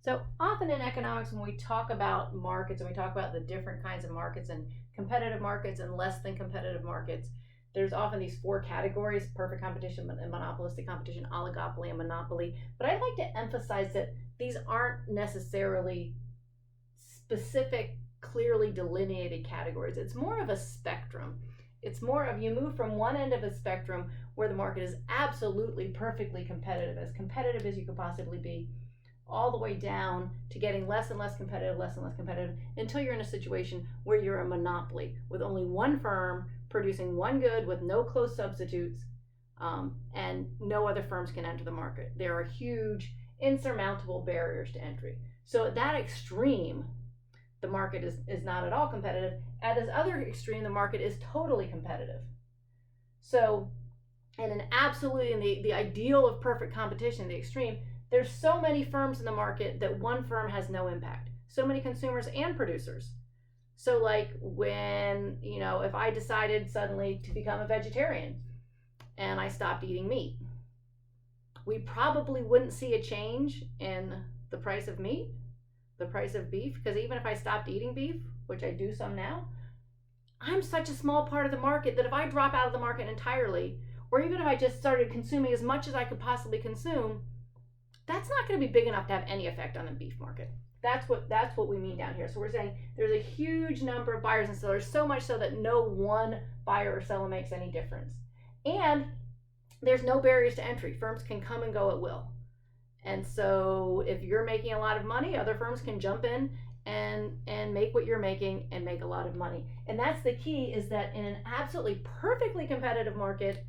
So often in economics, when we talk about markets and we talk about the different kinds of markets and competitive markets and less than competitive markets, there's often these four categories: perfect competition and monopolistic competition, oligopoly, and monopoly. But I'd like to emphasize that these aren't necessarily specific, clearly delineated categories. It's more of a spectrum. It's more of you move from one end of a spectrum where the market is absolutely perfectly competitive as you could possibly be, all the way down to getting less and less competitive, until you're in a situation where you're a monopoly with only one firm producing one good with no close substitutes, and no other firms can enter the market. There are huge, insurmountable barriers to entry. So at that extreme, the market is not at all competitive. At this other extreme, the market is totally competitive. So, in an absolutely, in the ideal of perfect competition, the extreme, there's so many firms in the market that one firm has no impact. So many consumers and producers. So like when, if I decided suddenly to become a vegetarian and I stopped eating meat, we probably wouldn't see a change in the price of meat, the price of beef, because even if I stopped eating beef, which I do some now, I'm such a small part of the market that if I drop out of the market entirely, or even if I just started consuming as much as I could possibly consume, that's not going to be big enough to have any effect on the beef market. That's what we mean down here. So we're saying there's a huge number of buyers and sellers, so much so that no one buyer or seller makes any difference. And there's no barriers to entry. Firms can come and go at will. And so if you're making a lot of money, other firms can jump in and make what you're making and make a lot of money. And that's the key, is that in an absolutely perfectly competitive market,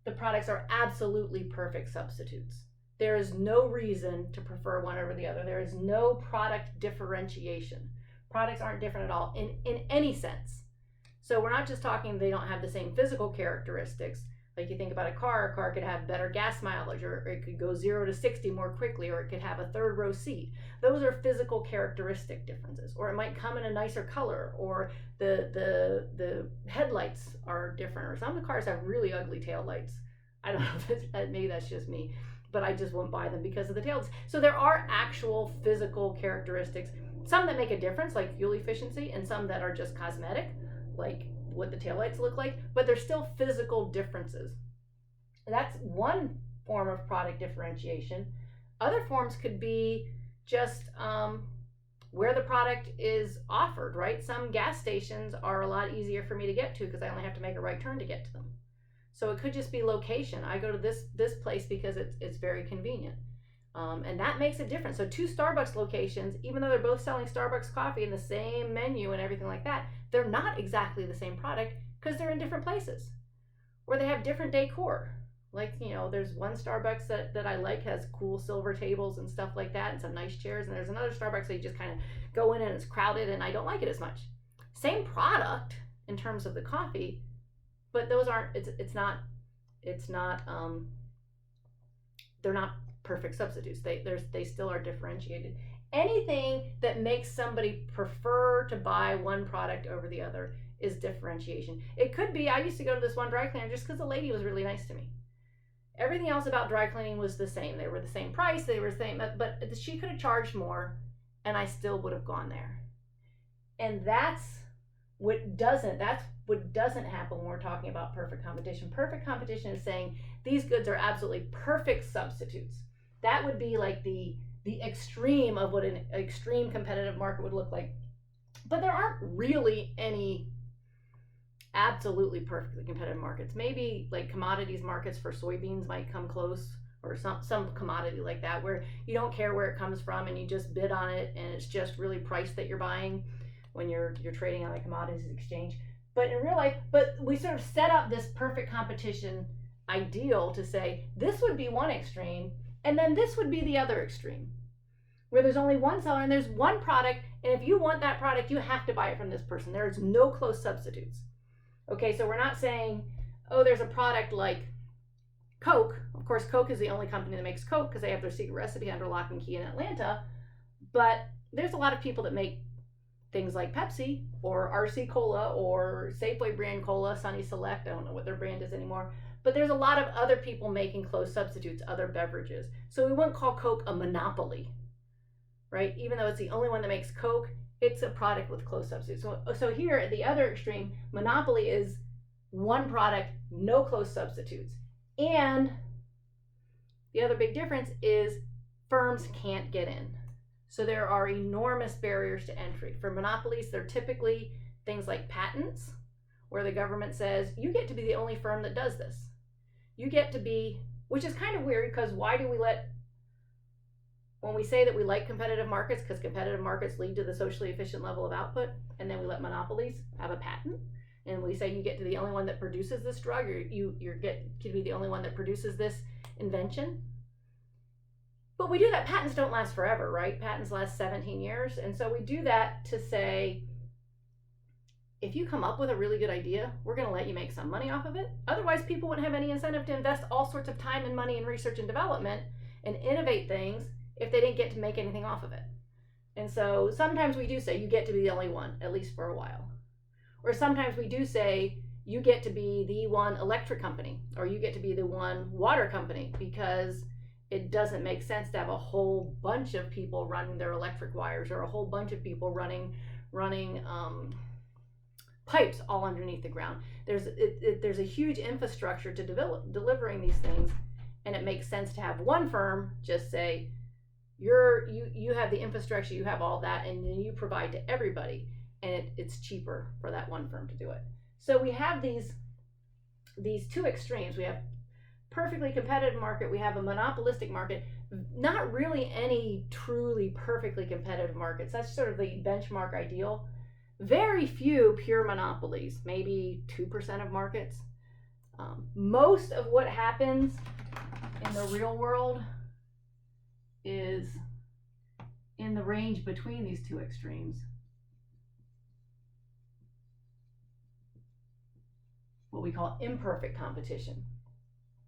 the products are absolutely perfect substitutes. There is no reason to prefer one over the other. There is no product differentiation. Products aren't different at all in any sense. So we're not just talking they don't have the same physical characteristics. Like you think about a car could have better gas mileage, or it could go 0 to 60 more quickly, or it could have a third row seat. Those are physical characteristic differences. Or it might come in a nicer color, or the headlights are different, or some of the cars have really ugly tail lights. I don't know if maybe that's just me, but I just won't buy them because of the tails. So there are actual physical characteristics, some that make a difference, like fuel efficiency, and some that are just cosmetic, like what the taillights look like, but there's still physical differences. And that's one form of product differentiation. Other forms could be just where the product is offered, right? Some gas stations are a lot easier for me to get to because I only have to make a right turn to get to them. So it could just be location. I go to this place because it's very convenient. And that makes a difference. So two Starbucks locations, even though they're both selling Starbucks coffee and the same menu and everything like that, they're not exactly the same product because they're in different places. Or they have different decor. Like, there's one Starbucks that I like, has cool silver tables and stuff like that and some nice chairs. And there's another Starbucks that you just kind of go in and it's crowded and I don't like it as much. Same product in terms of the coffee, but those aren't, they're not perfect substitutes. They still are differentiated. Anything that makes somebody prefer to buy one product over the other is differentiation. It could be, I used to go to this one dry cleaner just because the lady was really nice to me. Everything else about dry cleaning was the same. They were the same price, they were the same, but she could have charged more and I still would have gone there. And that's what doesn't happen when we're talking about perfect competition. Perfect competition is saying these goods are absolutely perfect substitutes. That would be like the extreme of what an extreme competitive market would look like. But there aren't really any absolutely perfectly competitive markets. Maybe like commodities markets for soybeans might come close, or some commodity like that where you don't care where it comes from and you just bid on it and it's just really price that you're buying when you're trading on a commodities exchange. But in real life, we sort of set up this perfect competition ideal to say this would be one extreme and then this would be the other extreme, where there's only one seller and there's one product, and if you want that product, you have to buy it from this person. There's no close substitutes. Okay, so we're not saying, oh, there's a product like Coke. Of course, Coke is the only company that makes Coke because they have their secret recipe under lock and key in Atlanta. But there's a lot of people that make things like Pepsi or RC Cola or Safeway brand cola, Sunny Select. I don't know what their brand is anymore. But there's a lot of other people making close substitutes, other beverages. So we wouldn't call Coke a monopoly. right? Even though it's the only one that makes Coke, it's a product with close substitutes. So here at the other extreme, monopoly is one product, no close substitutes. And the other big difference is firms can't get in. So there are enormous barriers to entry. For monopolies, they're typically things like patents, where the government says, you get to be the only firm that does this. You get to be, which is kind of weird, because why do we when we say that we like competitive markets, because competitive markets lead to the socially efficient level of output, and then we let monopolies have a patent, and we say you get to be the only one that produces this drug, or you get to be the only one that produces this invention. But we do that. Patents don't last forever, right? Patents last 17 years. And so we do that to say, if you come up with a really good idea, we're going to let you make some money off of it. Otherwise, people wouldn't have any incentive to invest all sorts of time and money in research and development and innovate things if they didn't get to make anything off of it. And so sometimes we do say you get to be the only one, at least for a while. Or sometimes we do say you get to be the one electric company, or you get to be the one water company, because it doesn't make sense to have a whole bunch of people running their electric wires, or a whole bunch of people running pipes all underneath the ground. There's a huge infrastructure to delivering these things, and it makes sense to have one firm just say, you have the infrastructure, you have all that, and then you provide to everybody, and it's cheaper for that one firm to do it. So we have these two extremes. We have perfectly competitive market, we have a monopolistic market, not really any truly perfectly competitive markets. That's sort of the benchmark ideal. Very few pure monopolies, maybe 2% of markets. Most of what happens in the real world is in the range between these two extremes. What we call imperfect competition.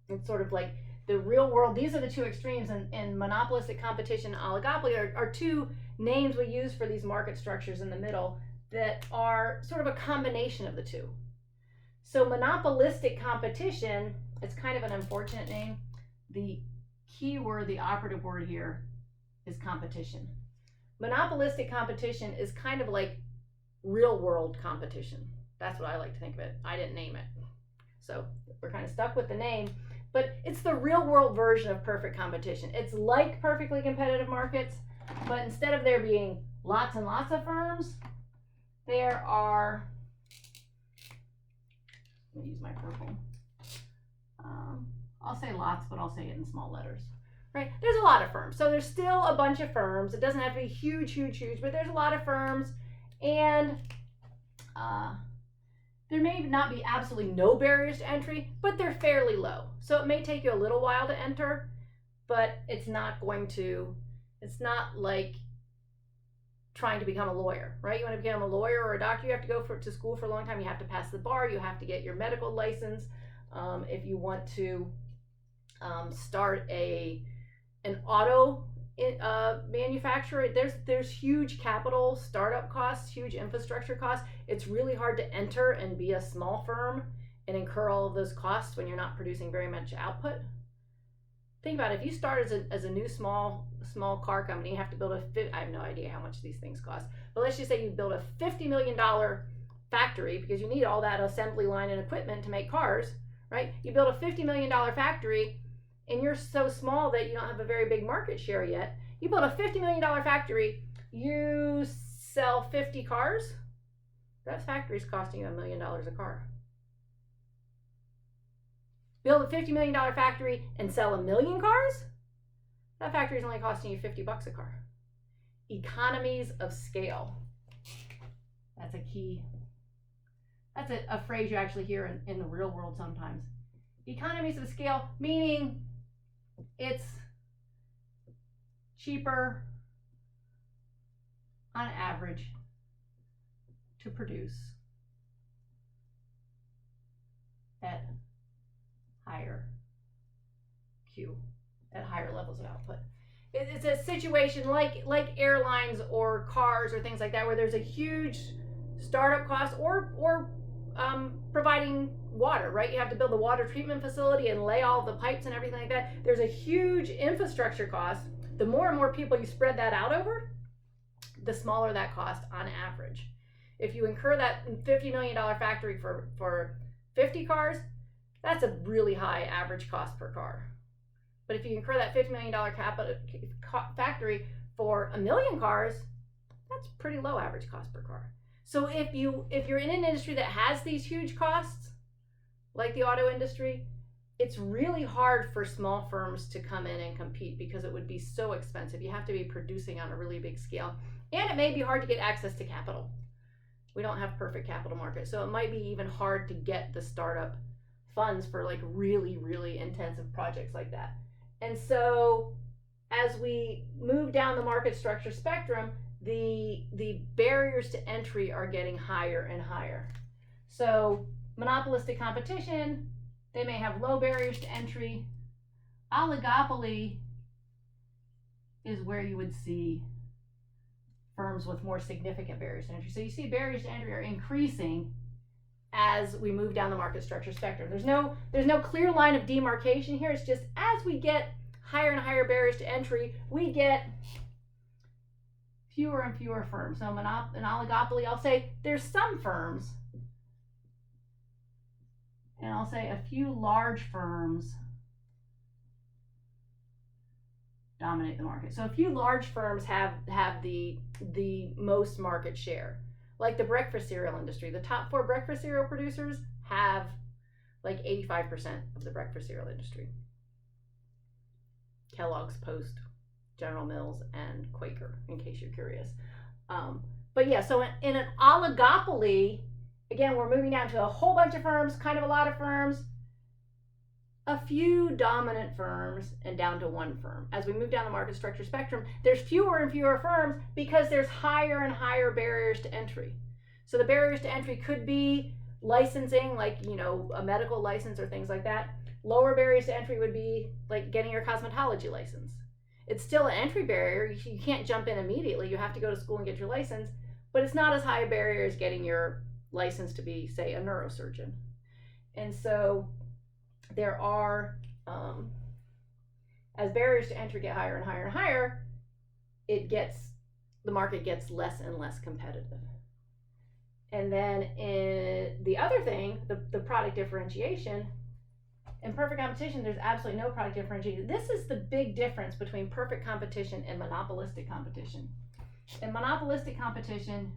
It's sort of like the real world. These are the two extremes, and monopolistic competition and oligopoly are two names we use for these market structures in the middle that are sort of a combination of the two. So monopolistic competition, it's kind of an unfortunate name. The key word, the operative word here is competition. Monopolistic competition is kind of like real world competition. That's what I like to think of it. I didn't name it. So we're kind of stuck with the name, but it's the real world version of perfect competition. It's like perfectly competitive markets, but instead of there being lots and lots of firms, there are, let me use my purple. I'll say lots, but I'll say it in small letters, right? There's a lot of firms. So there's still a bunch of firms. It doesn't have to be huge, but there's a lot of firms, and there may not be absolutely no barriers to entry, but they're fairly low. So it may take you a little while to enter, but it's not like trying to become a lawyer, right? You want to become a lawyer or a doctor, you have to go to school for a long time. You have to pass the bar. You have to get your medical license. If you want to start an auto manufacturer, there's huge capital startup costs, huge infrastructure costs. It's really hard to enter and be a small firm and incur all of those costs when you're not producing very much output. Think about it. If you start as a new small car company, you have to build I have no idea how much these things cost, but let's just say you build a $50 million factory, because you need all that assembly line and equipment to make cars, right? You build a $50 million factory, and you're so small that you don't have a very big market share yet. You build a $50 million factory, you sell 50 cars, that factory's costing you $1 million a car. Build a $50 million factory and sell 1 million cars, that factory's only costing you $50 a car. Economies of scale. That's a key. That's a phrase you actually hear in the real world sometimes. Economies of scale, meaning it's cheaper on average to produce at higher levels of output. It's a situation like airlines or cars or things like that, where there's a huge startup cost, or providing water, right? You have to build the water treatment facility and lay all the pipes and everything like that. There's a huge infrastructure cost. The more and more people you spread that out over, the smaller that cost on average. If you incur that $50 million factory for 50 cars, that's a really high average cost per car. But if you incur that $50 million factory for 1 million cars, that's pretty low average cost per car. So if you're in an industry that has these huge costs, like the auto industry, it's really hard for small firms to come in and compete because it would be so expensive. You have to be producing on a really big scale. And it may be hard to get access to capital. We don't have perfect capital markets. So it might be even hard to get the startup funds for like really, really intensive projects like that. And so as we move down the market structure spectrum, the barriers to entry are getting higher and higher. So monopolistic competition, they may have low barriers to entry. Oligopoly is where you would see firms with more significant barriers to entry. So you see barriers to entry are increasing as we move down the market structure spectrum. There's no clear line of demarcation here. It's just as we get higher and higher barriers to entry, we get fewer and fewer firms. So an oligopoly, I'll say there's some firms, and I'll say a few large firms dominate the market. So a few large firms have the most market share. Like the breakfast cereal industry, the top 4 breakfast cereal producers have like 85% of the breakfast cereal industry. Kellogg's, Post, General Mills, and Quaker, in case you're curious. But yeah, so in an oligopoly, again, we're moving down to a whole bunch of firms, kind of a lot of firms, a few dominant firms, and down to one firm. As we move down the market structure spectrum, there's fewer and fewer firms because there's higher and higher barriers to entry. So the barriers to entry could be licensing, like, a medical license or things like that. Lower barriers to entry would be like getting your cosmetology license. It's still an entry barrier. You can't jump in immediately. You have to go to school and get your license, but it's not as high a barrier as getting your license to be, say, a neurosurgeon. And so there are, as barriers to entry get higher and higher and higher, the market gets less and less competitive. And then in the other thing, the product differentiation, in perfect competition, there's absolutely no product differentiation. This is the big difference between perfect competition and monopolistic competition. In monopolistic competition,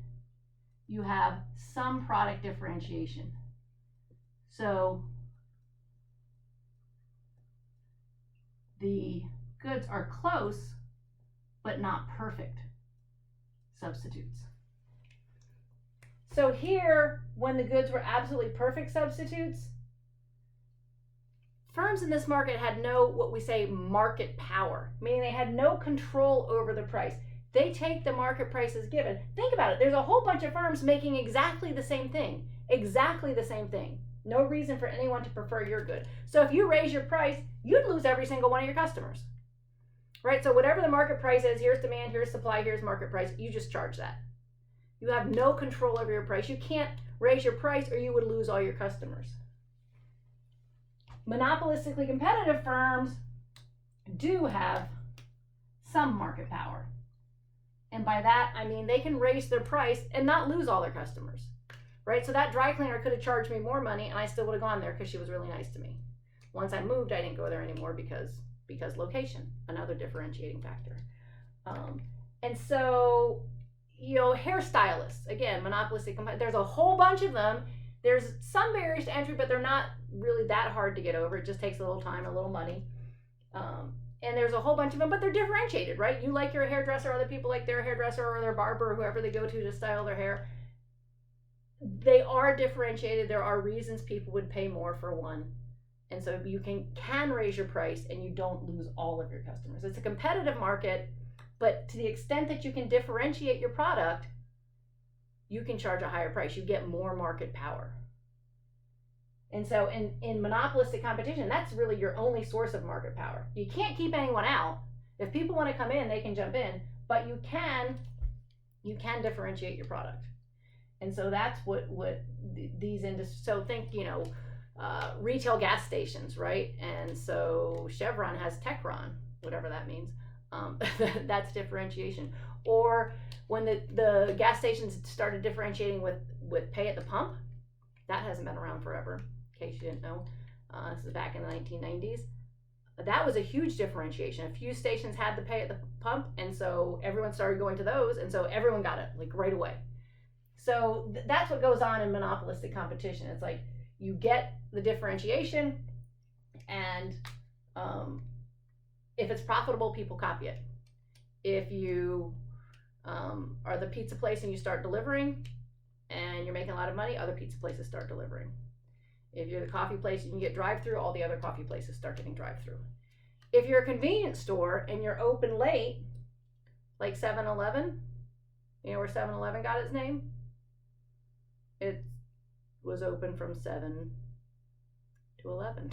you have some product differentiation. So the goods are close, but not perfect substitutes. So here, when the goods were absolutely perfect substitutes, firms in this market had no, what we say, market power, meaning they had no control over the price. They take the market price as given. Think about it. There's a whole bunch of firms making exactly the same thing. No reason for anyone to prefer your good. So if you raise your price, you'd lose every single one of your customers, right? So whatever the market price is, here's demand, here's supply, here's market price, you just charge that. You have no control over your price. You can't raise your price or you would lose all your customers. Monopolistically competitive firms do have some market power. And by that, I mean they can raise their price and not lose all their customers, right? So that dry cleaner could have charged me more money and I still would have gone there because she was really nice to me. Once I moved, I didn't go there anymore because location, another differentiating factor. And so, hairstylists, again, monopolistic, there's a whole bunch of them. There's some barriers to entry, but they're not really that hard to get over. It just takes a little time, a little money. And there's a whole bunch of them, but they're differentiated, right? You like your hairdresser, other people like their hairdresser or their barber or whoever they go to style their hair. They are differentiated. There are reasons people would pay more for one. And so you can raise your price and you don't lose all of your customers. It's a competitive market, but to the extent that you can differentiate your product, you can charge a higher price. You get more market power. And so in monopolistic competition, that's really your only source of market power. You can't keep anyone out. If people want to come in, they can jump in, but you can differentiate your product. And so that's what these industries, so think, retail gas stations, right? And so Chevron has Techron, whatever that means. That's differentiation. Or When the gas stations started differentiating with pay at the pump, that hasn't been around forever, in case you didn't know. This is back in the 1990s. That was a huge differentiation. A few stations had the pay at the pump, and so everyone started going to those, and so everyone got it like right away. So that's what goes on in monopolistic competition. It's like you get the differentiation, and if it's profitable, people copy it. If you are the pizza place and you start delivering and you're making a lot of money, other pizza places start delivering. If you're the coffee place and you get drive-through, all the other coffee places start getting drive-through. If you're a convenience store and you're open late, like 7-Eleven, you know where 7-Eleven got its name? It was open from 7 to 11.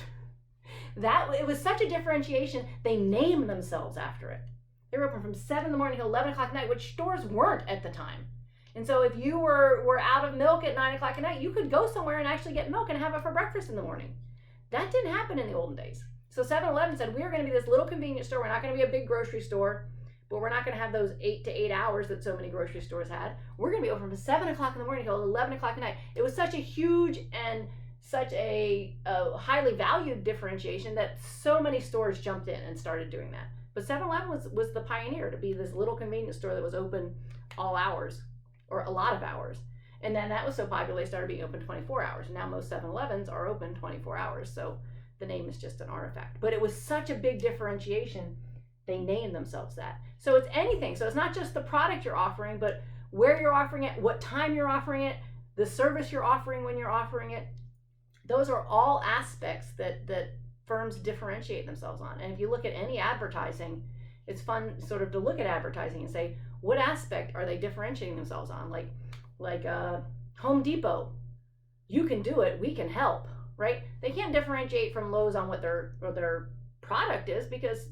It was such a differentiation, they named themselves after it. They were open from 7 in the morning till 11 o'clock at night, which stores weren't at the time. And so if you were out of milk at 9 o'clock at night, you could go somewhere and actually get milk and have it for breakfast in the morning. That didn't happen in the olden days. So 7-Eleven said, we're going to be this little convenience store. We're not going to be a big grocery store, but we're not going to have those 8 to 8 hours that so many grocery stores had. We're going to be open from 7 o'clock in the morning till 11 o'clock at night. It was such a huge and such a highly valued differentiation that so many stores jumped in and started doing that. But 7-Eleven was the pioneer to be this little convenience store that was open all hours, or a lot of hours. And then that was so popular, they started being open 24 hours. And now most 7-Elevens are open 24 hours. So the name is just an artifact. But it was such a big differentiation, they named themselves that. So it's anything. So it's not just the product you're offering, but where you're offering it, what time you're offering it, the service you're offering when you're offering it. Those are all aspects that firms differentiate themselves on. And if you look at any advertising, it's fun sort of to look at advertising and say, what aspect are they differentiating themselves on? Like Home Depot, you can do it, we can help, right? They can't differentiate from Lowe's on what their product is, because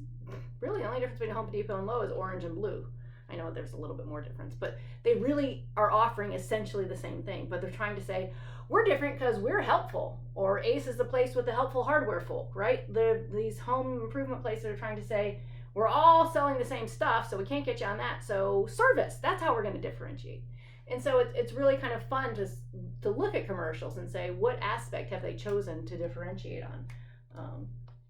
really the only difference between Home Depot and Lowe's is orange and blue. I know there's a little bit more difference, but they really are offering essentially the same thing, but they're trying to say, we're different because we're helpful, or Ace is the place with the helpful hardware folk, right? These home improvement places are trying to say, we're all selling the same stuff, so we can't get you on that. So service, that's how we're going to differentiate. And so it's really kind of fun to look at commercials and say, what aspect have they chosen to differentiate on?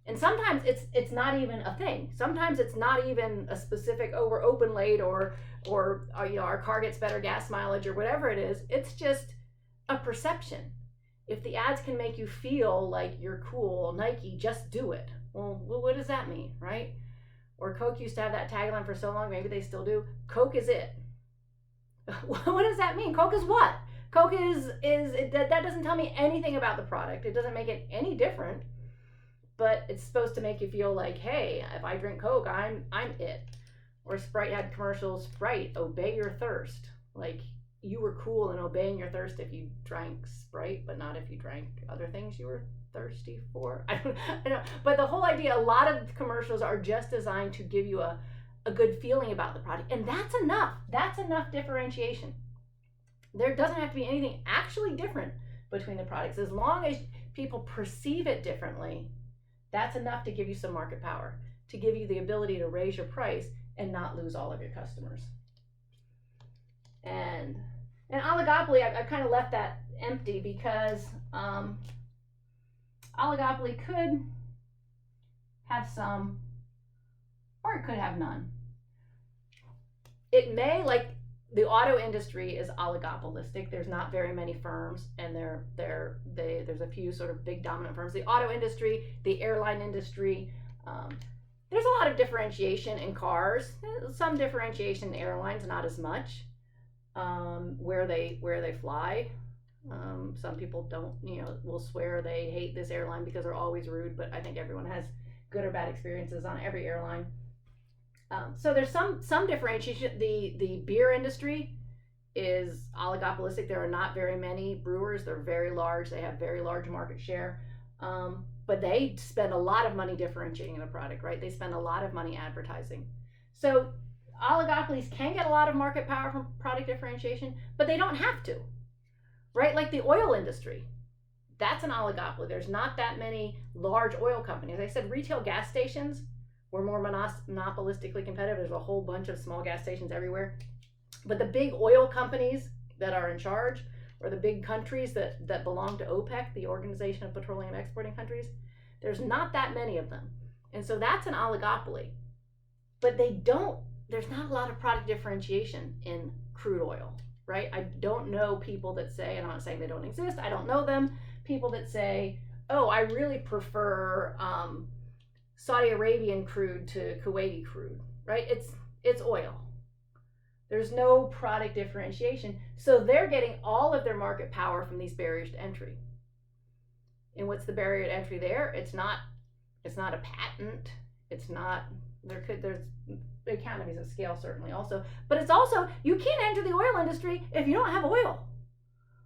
And sometimes it's not even a thing. Sometimes it's not even a specific, we're open late, or you know, our car gets better gas mileage, or whatever it is. It's just a perception. If the ads can make you feel like you're cool, Nike, just do it. Well, what does that mean, right? Or Coke used to have that tagline for so long, maybe they still do. Coke is it. What does that mean? Coke is what? Coke is that doesn't tell me anything about the product. It doesn't make it any different. But it's supposed to make you feel like, hey, if I drink Coke, I'm it. Or Sprite had commercials, Sprite, obey your thirst. Like, you were cool in obeying your thirst if you drank Sprite, but not if you drank other things you were thirsty for. I don't know. But the whole idea, a lot of commercials are just designed to give you a good feeling about the product. And that's enough. That's enough differentiation. There doesn't have to be anything actually different between the products. As long as people perceive it differently, that's enough to give you some market power, to give you the ability to raise your price and not lose all of your customers. And oligopoly, I've kind of left that empty because oligopoly could have some, or it could have none. It may, like the auto industry is oligopolistic. There's not very many firms, and there's a few sort of big dominant firms. The auto industry, the airline industry, there's a lot of differentiation in cars. Some differentiation in airlines, not as much. Where they fly. Some people don't, will swear they hate this airline because they're always rude, but I think everyone has good or bad experiences on every airline. So there's some differentiation. The beer industry is oligopolistic. There are not very many brewers. They're very large. They have very large market share. But they spend a lot of money differentiating the product, right? They spend a lot of money advertising. So oligopolies can get a lot of market power from product differentiation, but they don't have to, right? Like the oil industry, that's an oligopoly. There's not that many large oil companies. I said retail gas stations were more monopolistically competitive. There's a whole bunch of small gas stations everywhere. But the big oil companies that are in charge, or the big countries that belong to OPEC, the Organization of Petroleum Exporting Countries, there's not that many of them. And so that's an oligopoly. But there's not a lot of product differentiation in crude oil, right? I don't know people that say, and I'm not saying they don't exist, I don't know them, people that say, oh, I really prefer Saudi Arabian crude to Kuwaiti crude, right? It's oil. There's no product differentiation. So they're getting all of their market power from these barriers to entry. And what's the barrier to entry there? It's not a patent. It's not, there's economies of scale certainly also, but it's also, you can't enter the oil industry if you don't have oil,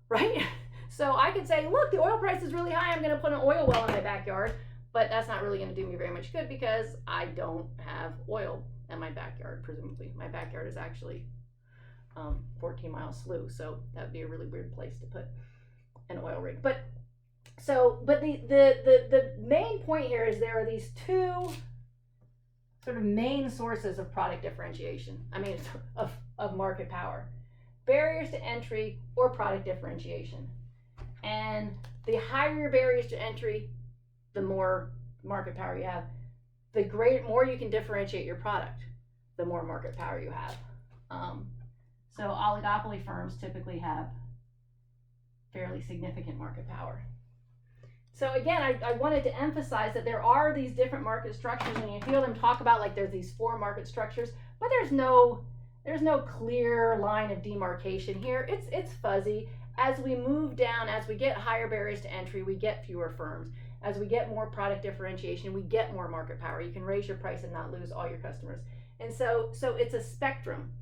right? So I could say, look, the oil price is really high, I'm going to put an oil well in my backyard, but that's not really going to do me very much good because I don't have oil in my backyard, presumably. My backyard is actually 14-mile slough, so that would be a really weird place to put an oil rig. But the main point here is there are these two sort of main sources of product differentiation. I mean, of market power: barriers to entry or product differentiation. And the higher your barriers to entry, the more market power you have. The more you can differentiate your product, the more market power you have. So oligopoly firms typically have fairly significant market power. So again, I wanted to emphasize that there are these different market structures, and you hear them talk about like there's these 4 market structures, but there's no clear line of demarcation here. It's fuzzy. As we move down, as we get higher barriers to entry, we get fewer firms. As we get more product differentiation, we get more market power. You can raise your price and not lose all your customers. And so it's a spectrum.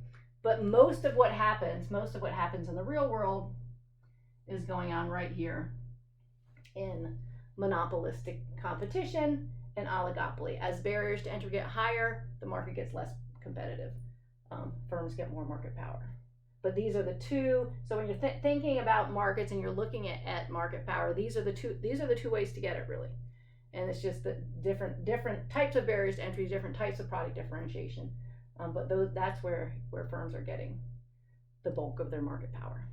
But most of what happens in the real world is going on right here in monopolistic competition and oligopoly. As barriers to entry get higher, the market gets less competitive. Firms get more market power. But these are the two. So when you're thinking about markets and you're looking at market power, these are the two ways to get it, really. And it's just that different types of barriers to entry, different types of product differentiation. But that's where firms are getting the bulk of their market power.